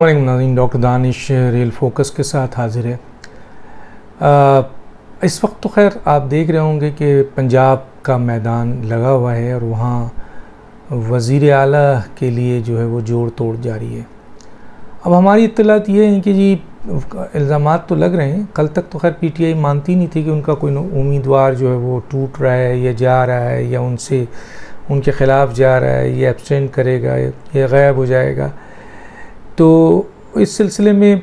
नाज़रीन, doctor Danish real focus के साथ हाजिर है। इस वक्त तो खैर आप देख रहे होंगे कि पंजाब का मैदान लगा हुआ है और वहाँ वज़ीर आला के लिए जो है वो जोड़ तोड़ जारी है। अब हमारी इत्तलात ये हैं कि जी इल्ज़ामात तो लग रहे हैं। कल तक तो खैर पीटीआई मानती नहीं थी कि उनका कोई उम्मीदवार जो है वो टूट रहा है या जा रहा है या उनके ख़िलाफ़ जा रहा है या एब्सटेंड करेगा या गायब हो जाएगा। तो इस सिलसिले में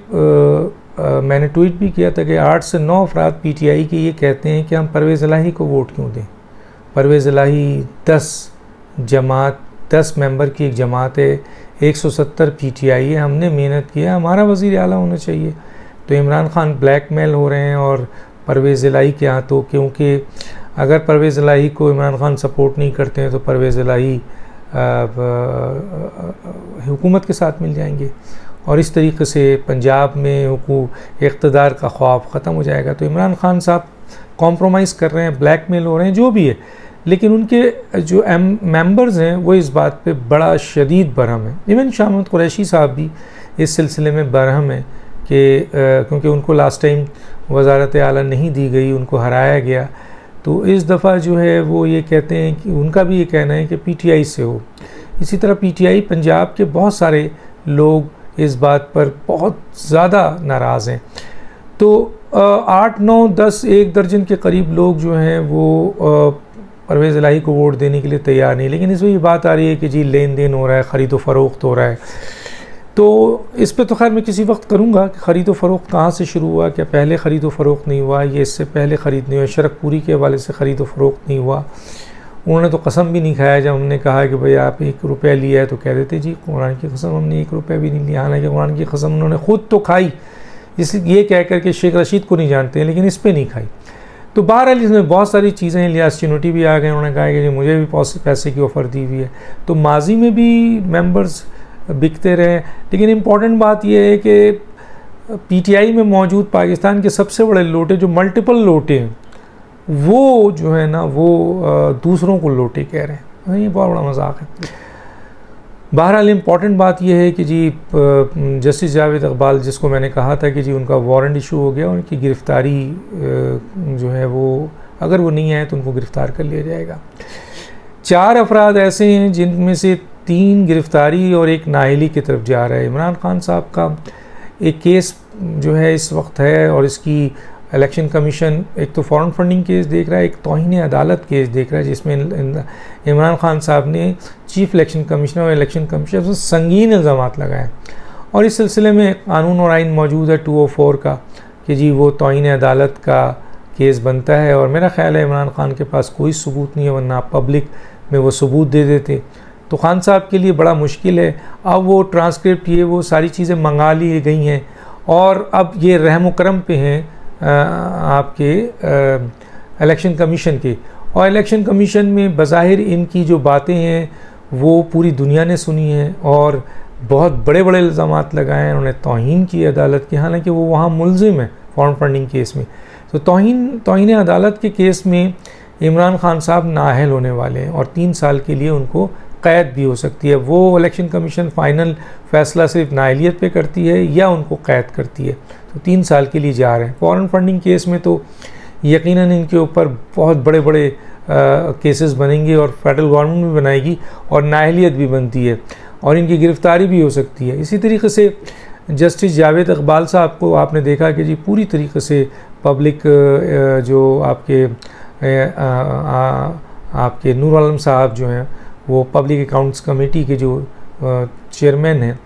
मैंने ट्वीट भी किया था कि 8 से 9 अफराद पीटीआई के ये कहते हैं कि हम परवेज़ इलाही को वोट क्यों दें। परवेज़ इलाही 10 मेंबर की एक जमात है, 170 पीटीआई है, हमने मेहनत किया, हमारा वज़ीर आला होना चाहिए। तो इमरान खान ब्लैकमेल हो रहे हैं और परवेज़ इलाही के हाथों, क्योंकि अगर परवेज़ इलाही को इमरान खान सपोर्ट नहीं करते हैं तो परवेज़ इलाही हुकूमत के साथ मिल जाएंगे और इस तरीके से पंजाब में इक़्तिदार का ख्वाब ख़त्म हो जाएगा। तो इमरान खान साहब कॉम्प्रोमाइज़ कर रहे हैं, ब्लैकमेल हो रहे हैं, जो भी है, लेकिन उनके जो मेंबर्स हैं वो इस बात पे बड़ा शदीद बरहम है। इवन शाह महमूद कुरैशी साहब भी इस सिलसिले में बरहम है कि क्योंकि उनको लास्ट टाइम वज़ारत आला नहीं दी गई, उनको हराया गया। तो इस दफ़ा जो है वो ये कहते हैं कि उनका भी ये कहना है कि पीटीआई से हो। इसी तरह पीटीआई पंजाब के बहुत सारे लोग इस बात पर बहुत ज़्यादा नाराज़ हैं। तो 8, 9, 10, 1 दर्जन के करीब लोग जो हैं वो परवेज़ इलाही को वोट देने के लिए तैयार नहीं। लेकिन इसमें ये बात आ रही है कि जी लेन देन हो रहा है, ख़रीद व फ़रोख्त हो रहा है। तो इस पे तो खैर मैं किसी वक्त करूँगा कि ख़रीद व फ़रोख्त कहाँ से शुरू हुआ, क्या पहले ख़रीद व फ़रोख्त नहीं हुआ, ये इससे पहले ख़रीद नहीं हुआ, शरकपुरी के हवाले से ख़रीद व फ़रोख्त नहीं हुआ। उन्होंने तो कसम भी नहीं खाया जब हमने कहा कि भाई आप 1 रुपया लिया है तो कह देते जी कुरान की कसम हमने 1 रुपया भी नहीं लिया। हालांकि कुरान की कसम उन्होंने ख़ुद तो खाई, इसलिए ये कह कर के शेख रशीद को नहीं जानते हैं, लेकिन इस पर नहीं खाई। तो बहरहाल इसमें बहुत सारी चीज़ें हैं। लियास चिनोटी भी आ गए, उन्होंने कहा कि जी मुझे भी पैसे की ऑफ़र दी हुई है। तो माजी में भी मेंबर्स बिकते रहे। लेकिन इम्पॉर्टेंट बात यह है कि पीटीआई में मौजूद पाकिस्तान के सबसे बड़े लोटे, जो मल्टीपल लोटे हैं, वो जो है ना वो दूसरों को लोटे कह रहे हैं। ये बहुत बड़ा मजाक है। बहरहाल इम्पॉर्टेंट बात यह है कि जी जस्टिस जावेद इकबाल, जिसको मैंने कहा था कि जी उनका वारंट इशू हो गया, उनकी गिरफ़्तारी जो है वो अगर वो नहीं आए तो उनको गिरफ़्तार कर लिया जाएगा। 4 अफराद ऐसे हैं जिनमें से 3 गिरफ़्तारी और 1 नाअहली की तरफ जा रहा है। इमरान खान साहब का एक केस जो है इस वक्त है और इसकी इलेक्शन कमीशन एक तो फॉरेन फंडिंग केस देख रहा है, एक तौहीन अदालत केस देख रहा है, जिसमें इमरान खान साहब ने चीफ इलेक्शन कमिश्नर और इलेक्शन कमीशन से संगीन इल्ज़ाम लगाए। और इस सिलसिले में कानून और आइन मौजूद है 204 का कि जी वो तौहीन अदालत का केस बनता है। और मेरा ख्याल है इमरान खान के पास कोई सबूत नहीं है, वरना पब्लिक में वो सबूत दे देते। तो खान साहब के लिए बड़ा मुश्किल है। अब वो ट्रांसक्रिप्ट ये वो सारी चीज़ें मंगा ली गई हैं और अब ये रहम करम पे हैं आपके इलेक्शन कमीशन के। और इलेक्शन कमीशन में बज़ाहिर इनकी जो बातें हैं वो पूरी दुनिया ने सुनी हैं और बहुत बड़े बड़े इल्ज़ाम लगाए हैं। उन्होंने तौहीन की अदालत की, हालांकि वो वहाँ मुलज़िम है फॉरेन फंडिंग केस में। तो तौहीन अदालत के केस में इमरान खान साहब नाअहल होने वाले हैं और 3 साल के लिए उनको क़ैद भी हो सकती है। वो इलेक्शन कमीशन फ़ाइनल फ़ैसला सिर्फ नाअहलियत पे करती है या उनको क़ैद करती है। तो 3 साल के लिए जा रहे हैं। फॉरेन फंडिंग केस में तो यकीनन इनके ऊपर बहुत बड़े बड़े केसेस बनेंगे और फेडरल गवर्नमेंट भी बनाएगी और नाअहलियत भी बनती है और इनकी गिरफ़्तारी भी हो सकती है। इसी तरीके से जस्टिस जावेद इकबाल साहब को आपने देखा कि जी पूरी तरीके से पब्लिक जो आपके नूर आलम साहब जो हैं वो पब्लिक अकाउंट्स कमेटी के जो चेयरमैन हैं,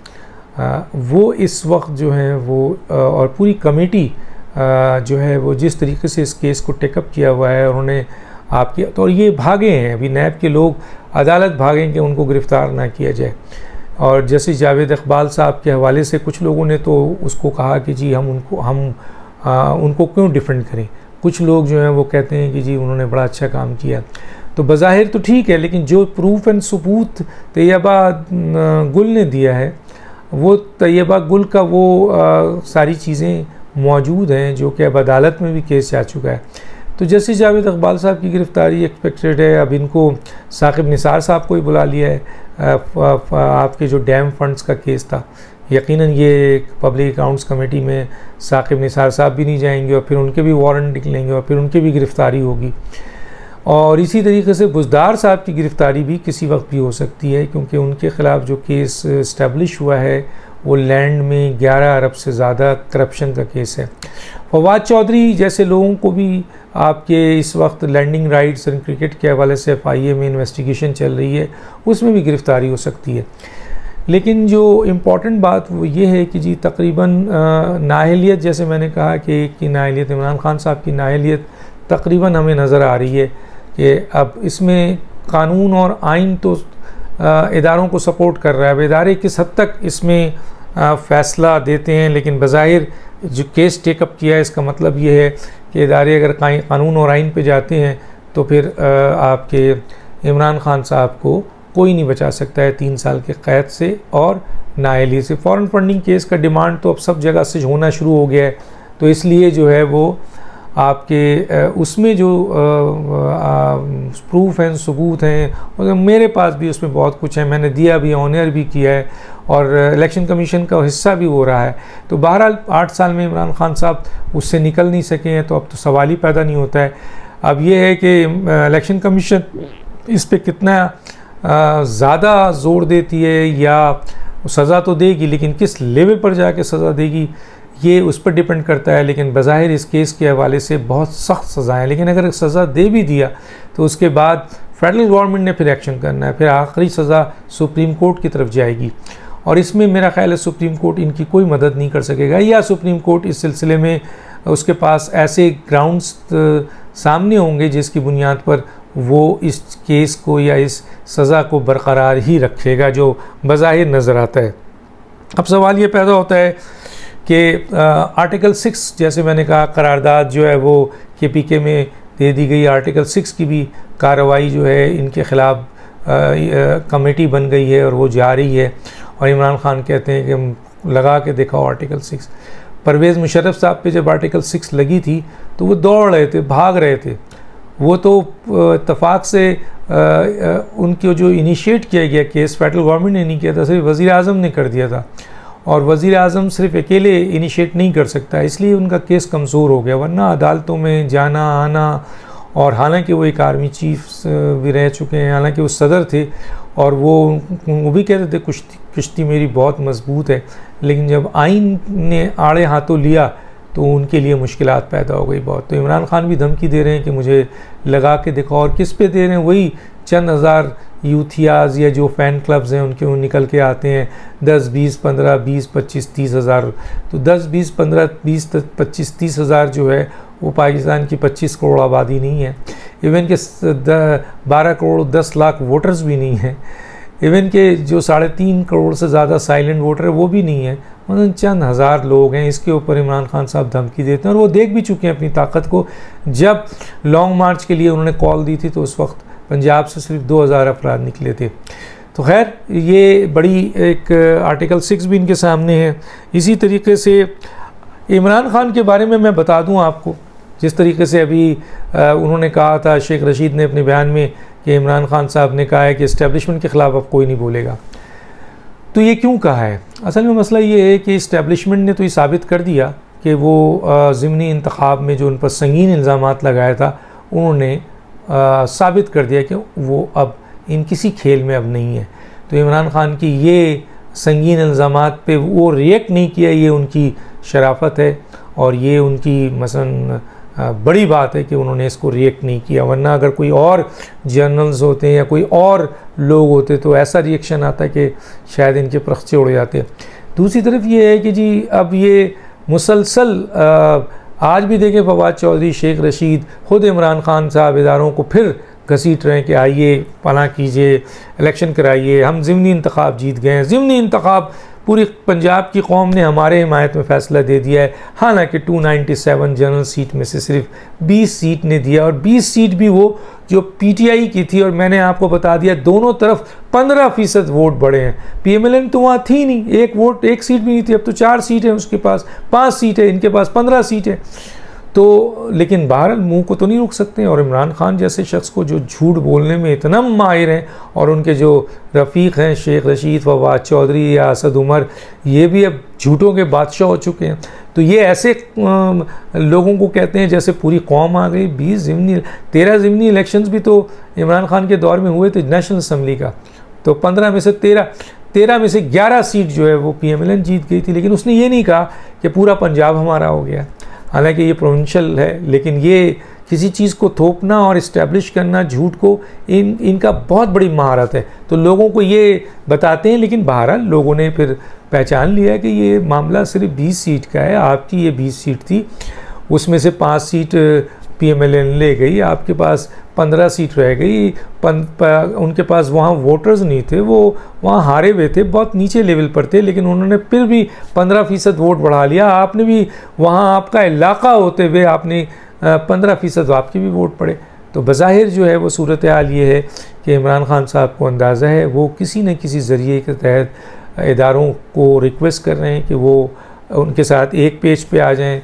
वो इस वक्त जो हैं वो और पूरी कमेटी जो है वो जिस तरीके से इस केस को टेकअप किया हुआ है, उन्होंने आपके तो ये भागे हैं। अभी नैब के लोग अदालत भागें कि उनको गिरफ़्तार ना किया जाए। और जस्टिस जावेद इकबाल साहब के हवाले से कुछ लोगों ने तो उसको कहा कि जी हम उनको क्यों डिफेंड करें। कुछ लोग जो हैं वो कहते हैं कि जी उन्होंने बड़ा अच्छा काम किया। तो बज़ाहिर तो ठीक है, लेकिन जो प्रूफ एंड सबूत तैयबा गुल ने दिया है, वो तैयबा गुल का वो सारी चीज़ें मौजूद हैं जो कि अब अदालत में भी केस जा चुका है। तो जस्टिस जावेद इकबाल साहब की गिरफ़्तारी एक्सपेक्टेड है। अब इनको साकिब निसार साहब को ही बुला लिया है। आपके जो डैम फंड्स का केस था, यकीनन ये पब्लिक अकाउंट्स कमेटी में साकिब निसार साहब भी नहीं जाएंगे और फिर उनके भी वारंट निकलेंगे और फिर उनकी भी गिरफ़्तारी होगी। और इसी तरीके से बुज़दार साहब की गिरफ़्तारी भी किसी वक्त भी हो सकती है, क्योंकि उनके ख़िलाफ़ जो केस इस्टेब्लिश हुआ है वो लैंड में 11 अरब से ज़्यादा करप्शन का केस है। फवाद चौधरी जैसे लोगों को भी आपके इस वक्त लैंडिंग राइट्स और क्रिकेट के हवाले से FIA में इन्वेस्टिगेशन चल रही है, उसमें भी गिरफ़्तारी हो सकती है। लेकिन जो इम्पॉर्टेंट बात वो ये है कि जी तकरीबन नाअहलियत, जैसे मैंने कहा कि एक की नाअहलियत, इमरान खान साहब की नाअहलियत तकरीबन हमें नज़र आ रही है कि अब इसमें कानून और आइन तो इदारों को सपोर्ट कर रहा है। अब इदारे किस हद तक इसमें फ़ैसला देते हैं, लेकिन बज़ाहिर जो केस टेकअप किया है इसका मतलब ये है कि इदारे अगर कानून और आइन पे जाते हैं तो फिर आपके इमरान खान साहब को कोई नहीं बचा सकता है 3 साल के क़ैद से और नाअहली से। फ़ॉरेन फंडिंग केस का डिमांड तो अब सब जगह से होना शुरू हो गया है, तो इसलिए जो है वो आपके उसमें जो प्रूफ हैं, सबूत हैं, और मेरे पास भी उसमें बहुत कुछ है, मैंने दिया भी, ऑनर भी किया है और इलेक्शन कमीशन का हिस्सा भी हो रहा है। तो बहरहाल 8 साल में इमरान खान साहब उससे निकल नहीं सके हैं, तो अब तो सवाल ही पैदा नहीं होता है। अब ये है कि इलेक्शन कमीशन इस पर कितना ज़्यादा ज़ोर देती है, या सज़ा तो देगी लेकिन किस लेवल पर जाके सज़ा देगी ये उस पर डिपेंड करता है। लेकिन बज़ाहिर इस केस के हवाले से बहुत सख्त सज़ाएँ, लेकिन अगर सज़ा दे भी दिया तो उसके बाद फेडरल गवर्नमेंट ने फिर एक्शन करना है, फिर आखिरी सज़ा सुप्रीम कोर्ट की तरफ जाएगी और इसमें मेरा ख्याल है सुप्रीम कोर्ट इनकी कोई मदद नहीं कर सकेगा, या सुप्रीम कोर्ट इस सिलसिले में उसके पास ऐसे ग्राउंड्स सामने होंगे जिसकी बुनियाद पर वो इस केस को या इस सज़ा को बरकरार ही रखेगा जो बज़ाहिर नज़र आता है। अब सवाल ये पैदा होता है कि आर्टिकल 6, जैसे मैंने कहा, करारदाद जो है वो KPK में दे दी गई, आर्टिकल 6 की भी कार्रवाई जो है इनके ख़िलाफ़ कमेटी बन गई है और वो जा रही है। और इमरान खान कहते हैं कि हम लगा के दिखाओ आर्टिकल 6। परवेज़ मुशर्रफ साहब पे जब आर्टिकल 6 लगी थी तो वो दौड़ रहे थे, भाग रहे थे। वो तो इत्तफाक से उनके जो इनिशिएट किया गया केस फेडरल गवर्नमेंट ने नहीं किया था, सिर्फ वज़ीर आज़म ने कर दिया था, और वज़ीर आज़म सिर्फ अकेले इनिशिएट नहीं कर सकता, इसलिए उनका केस कमज़ोर हो गया। वरना अदालतों में जाना आना, और हालांकि वो एक आर्मी चीफ भी रह चुके हैं, हालांकि वो सदर थे, और वो भी कहते थे कुश्ती मेरी बहुत मजबूत है, लेकिन जब आइन ने आड़े हाथों लिया तो उनके लिए मुश्किलात पैदा हो गई बहुत। तो इमरान खान भी धमकी दे रहे हैं कि मुझे लगा के दिखाओ, और किस पे दे रहे हैं, वही चंद हज़ार यूथियाज़ या जो फ़ैन क्लब्स हैं उनके वो निकल के आते हैं 10, 20, 15, 20, 25, 30 हज़ार। तो 10, 20, 15, 20, 25, 30 हज़ार जो है वो पाकिस्तान की 25 करोड़ आबादी नहीं है, इवन के 12 करोड़ 10 लाख वोटर्स भी नहीं हैं, इवन के जो 3.5 करोड़ से ज़्यादा साइलेंट वोटर है वो भी नहीं है, मतलब चंद हज़ार लोग हैं। इसके ऊपर इमरान खान साहब धमकी देते हैं, और वो देख भी चुके हैं अपनी ताकत को। जब लॉन्ग मार्च के लिए उन्होंने कॉल दी थी तो उस वक्त पंजाब से सिर्फ 2000 अफराद निकले थे। तो खैर ये बड़ी एक आर्टिकल 6 भी इनके सामने है। इसी तरीके से इमरान खान के बारे में मैं बता दूं आपको, जिस तरीके से अभी उन्होंने कहा था, शेख रशीद ने अपने बयान में, कि इमरान खान साहब ने कहा है कि इस्टेब्लिशमेंट के ख़िलाफ़ अब कोई नहीं बोलेगा। तो ये क्यों कहा है? असल में मसला ये है कि इस्टेब्लिशमेंट ने तो ये साबित कर दिया कि वो ज़िमनी इंतखाब में जो उन पर संगीन इल्ज़ामात लगाया था, उन्होंने साबित कर दिया कि वो अब इन किसी खेल में अब नहीं है। तो इमरान खान की ये संगीन इल्ज़ामात पे वो रिएक्ट नहीं किया, ये उनकी शराफत है, और ये उनकी मसलन बड़ी बात है कि उन्होंने इसको रिएक्ट नहीं किया। वरना अगर कोई और जर्नल्स होते हैं या कोई और लोग होते तो ऐसा रिएक्शन आता है कि शायद इनके परख्चे उड़ जाते। दूसरी तरफ ये है कि जी अब ये मुसलसल आज भी देखें, फवाद चौधरी, शेख रशीद, ख़ुद इमरान खान साहब इदारों को फिर घसीट रहे हैं कि आइए पना कीजिए, इलेक्शन कराइए, हम ज़िमनी इंतखाब जीत गए हैं। ज़िमनी इंतखाब पूरी पंजाब की कौम ने हमारे हिमायत में फ़ैसला दे दिया है। हालांकि 297 जनरल सीट में से सिर्फ 20 सीट ने दिया, और 20 सीट भी वो जो PTI की थी, और मैंने आपको बता दिया दोनों तरफ 15% वोट बढ़े हैं। PMLN तो वहाँ थी नहीं, एक सीट भी नहीं थी, अब तो 4 सीट है उसके पास, 5 सीट है, इनके पास 15 सीट है। तो लेकिन बहरहाल मुंह को तो नहीं रोक सकते। और इमरान खान जैसे शख्स को जो झूठ बोलने में इतना माहिर हैं, और उनके जो रफ़ीक हैं शेख रशीद, फवाद चौधरी या असद उमर, ये भी अब झूठों के बादशाह हो चुके हैं। तो ये ऐसे लोगों को कहते हैं जैसे पूरी कौम आ गई। 13 ज़िमनी इलेक्शंस भी तो इमरान खान के दौर में हुए थे नेशनल असम्बली का, तो 15 में से 13 में से 11 सीट जो है वो PMLN जीत गई थी। लेकिन उसने ये नहीं कहा कि पूरा पंजाब हमारा हो गया, हालांकि ये प्रोविंशियल है, लेकिन ये किसी चीज़ को थोपना और इस्टेब्लिश करना झूठ को, इनका बहुत बड़ी महारत है। तो लोगों को ये बताते हैं, लेकिन बहरहाल लोगों ने फिर पहचान लिया कि ये मामला सिर्फ 20 सीट का है। आपकी ये 20 सीट थी, उसमें से 5 सीट PMLN ले गई, आपके पास 15 सीट रह गई। उनके पास वहाँ वोटर्स नहीं थे, वो वहाँ हारे हुए थे, बहुत नीचे लेवल पर थे, लेकिन उन्होंने फिर भी 15% वोट बढ़ा लिया। आपने भी वहाँ, आपका इलाका होते हुए आपने 15% आपके भी वोट पड़े। तो बज़ाहिर जो है वो सूरत हाल ये है कि इमरान खान साहब को अंदाज़ा है, वो किसी न किसी ज़रिए के तहत इदारों को रिक्वेस्ट कर रहे हैं कि वो उनके साथ एक पेज पे आ जाएं,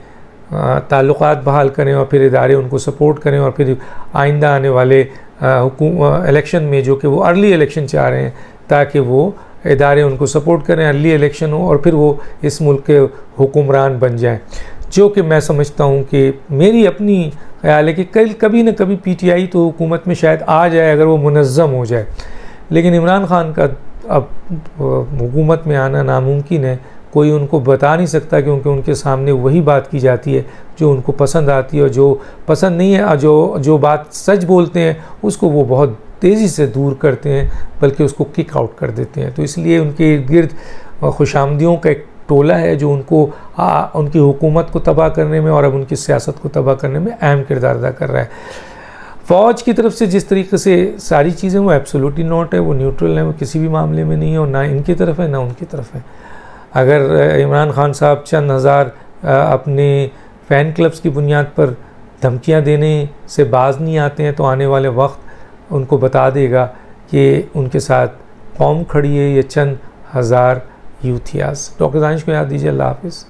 ताल्लुकात बहाल करें, और फिर इदारे उनको सपोर्ट करें, और फिर आइंदा आने वाले इलेक्शन में, जो कि वो अर्ली इलेक्शन चाह रहे हैं, ताकि वो इदारे उनको सपोर्ट करें, अर्ली इलेक्शन हो, और फिर वो इस मुल्क के हुक्मरान बन जाएं। जो कि मैं समझता हूँ कि मेरी अपनी ख्याल है कि कभी न कभी PTI तो हुकूमत में शायद आ जाए, अगर वो मुनज़्ज़म हो जाए। लेकिन इमरान खान का अब हुकूमत में आना नामुमकिन है। कोई उनको बता नहीं सकता, क्योंकि उनके सामने वही बात की जाती है जो उनको पसंद आती है, और जो पसंद नहीं है, जो बात सच बोलते हैं उसको वो बहुत तेज़ी से दूर करते हैं, बल्कि उसको किक आउट कर देते हैं। तो इसलिए उनके इर्द गिर्द खुशामदियों का एक टोला है जो उनको उनकी हुकूमत को तबाह करने में और अब उनकी सियासत को तबाह करने में अहम किरदार अदा कर रहा है। फ़ौज की तरफ से जिस तरीके से सारी चीज़ें, वो एब्सोल्युटली नॉट है, वो न्यूट्रल है, वो किसी भी मामले में नहीं है, और ना इनकी तरफ है ना उनकी तरफ है। अगर इमरान खान साहब चंद हज़ार अपने फ़ैन क्लब्स की बुनियाद पर धमकियां देने से बाज नहीं आते हैं, तो आने वाले वक्त उनको बता देगा कि उनके साथ कौम खड़ी है, ये चंद हज़ार यूथियाज़। डॉक्टर दानिश को याद दीजिए। अल्लाह हाफ़िज़।